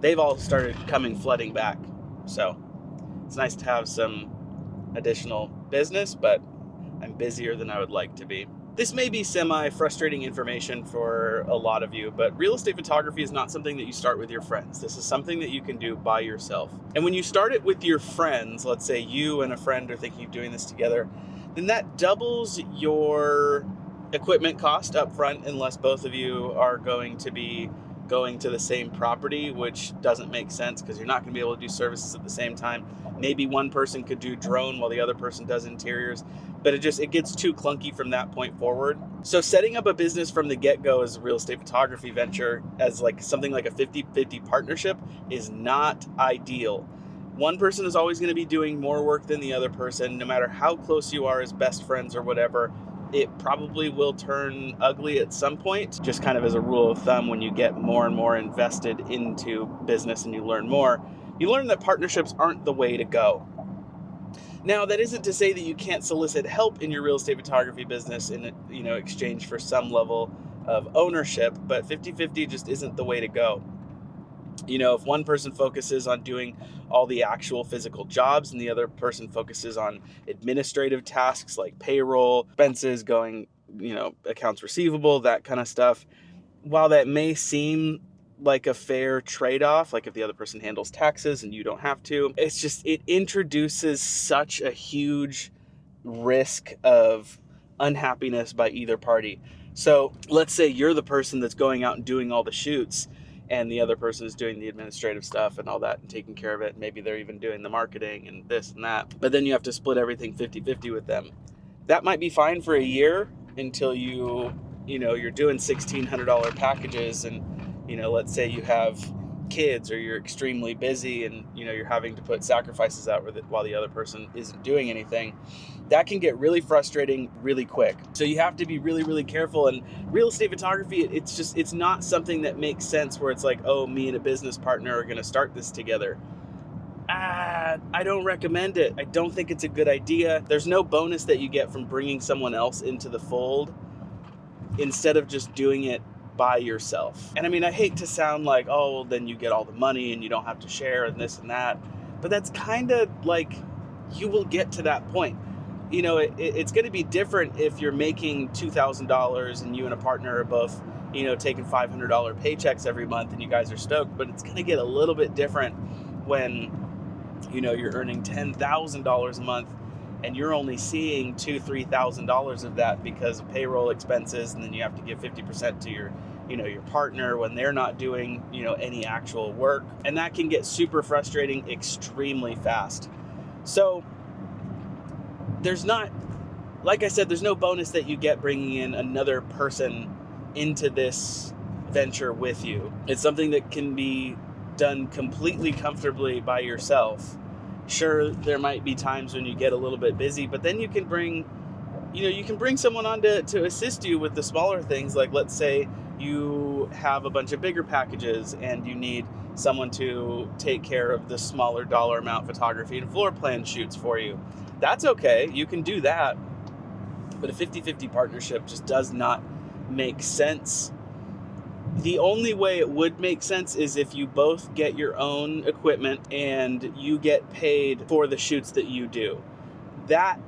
they've all started coming flooding back. So it's nice to have some additional business, but I'm busier than I would like to be. This may be semi-frustrating information for a lot of you, but real estate photography is not something that you start with your friends. This is something that you can do by yourself. And when you start it with your friends, let's say you and a friend are thinking of doing this together, then that doubles your equipment cost up front unless both of you are going to be going to the same property, which doesn't make sense because you're not going to be able to do services at the same time. Maybe one person could do drone while the other person does interiors, but it gets too clunky from that point forward. So setting up a business from the get-go as a real estate photography venture as like something like a 50-50 partnership is not ideal. One person is always going to be doing more work than the other person, no matter how close you are as best friends or whatever. It probably will turn ugly at some point. Just kind of as a rule of thumb, when you get more and more invested into business and you learn more, you learn that partnerships aren't the way to go. Now, that isn't to say that you can't solicit help in your real estate photography business in exchange for some level of ownership, but 50-50 just isn't the way to go. If one person focuses on doing all the actual physical jobs and the other person focuses on administrative tasks like payroll, expenses, going, accounts receivable, that kind of stuff, while that may seem like a fair trade-off, like if the other person handles taxes and you don't have to, it introduces such a huge risk of unhappiness by either party. So let's say you're the person that's going out and doing all the shoots and the other person is doing the administrative stuff and all that and taking care of it. Maybe they're even doing the marketing and this and that, but then you have to split everything 50-50 with them. That might be fine for a year until you're doing $1,600 packages and, let's say you have kids or you're extremely busy and, you're having to put sacrifices out while the other person isn't doing anything. That can get really frustrating really quick. So you have to be really, really careful. And real estate photography, it's not something that makes sense where it's like, oh, me and a business partner are going to start this together. I don't recommend it. I don't think it's a good idea. There's no bonus that you get from bringing someone else into the fold instead of just doing it by yourself. And I mean, I hate to sound like, oh, well, then you get all the money and you don't have to share and this and that. But that's kind of like, you will get to that point. It's going to be different if you're making $2,000 and you and a partner are both, taking $500 paychecks every month and you guys are stoked. But it's going to get a little bit different when, you're earning $10,000 a month and you're only seeing $2,000-$3,000 of that because of payroll expenses, and then you have to give 50% to your partner when they're not doing any actual work, and that can get super frustrating extremely fast. So there's not, like I said, there's no bonus that you get bringing in another person into this venture with you. It's something that can be done completely comfortably by yourself. Sure, there might be times when you get a little bit busy, but then you can bring someone on to assist you with the smaller things. Like, let's say you have a bunch of bigger packages and you need someone to take care of the smaller dollar amount photography and floor plan shoots for you. That's okay. You can do that. But a 50-50 partnership just does not make sense. The only way it would make sense is if you both get your own equipment and you get paid for the shoots that you do. That,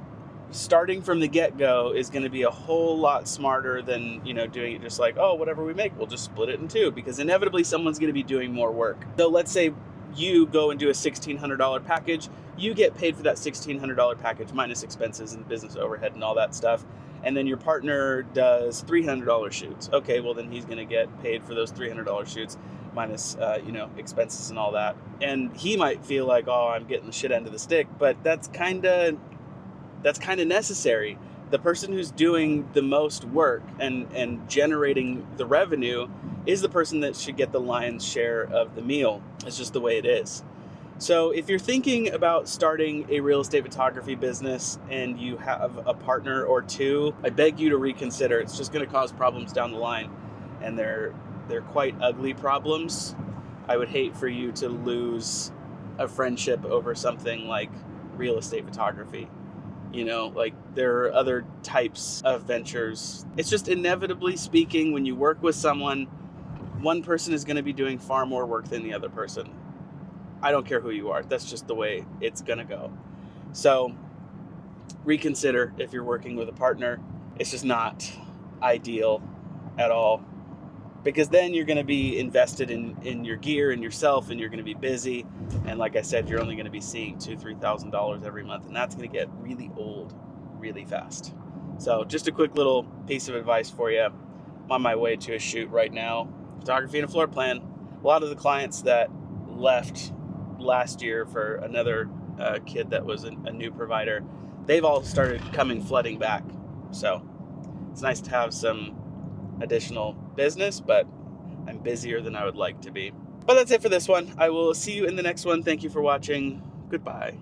starting from the get-go, is going to be a whole lot smarter than, doing it just like, oh, whatever we make, we'll just split it in two, because inevitably someone's going to be doing more work. So let's say you go and do a $1,600 package. You get paid for that $1,600 package minus expenses and business overhead and all that stuff. And then your partner does $300 shoots. Okay, well then he's going to get paid for those $300 shoots minus expenses and all that. And he might feel like, oh, I'm getting the shit end of the stick, but that's kind of necessary. The person who's doing the most work and generating the revenue is the person that should get the lion's share of the meal. It's just the way it is. So if you're thinking about starting a real estate photography business and you have a partner or two, I beg you to reconsider. It's just going to cause problems down the line, and they're quite ugly problems. I would hate for you to lose a friendship over something like real estate photography. Like, there are other types of ventures. It's just, inevitably speaking, when you work with someone, one person is going to be doing far more work than the other person. I don't care who you are. That's just the way it's going to go. So reconsider if you're working with a partner. It's just not ideal at all, because then you're going to be invested in your gear and yourself, and you're going to be busy. And like I said, you're only going to be seeing $2,000-$3,000 every month, and that's going to get really old really fast. So just a quick little piece of advice for you. I'm on my way to a shoot right now, photography and a floor plan. A lot of the clients that left last year for another kid that was a new provider, they've all started coming flooding back. So it's nice to have some additional business, but I'm busier than I would like to be. But that's it for this one. I will see you in the next one. Thank you for watching. Goodbye.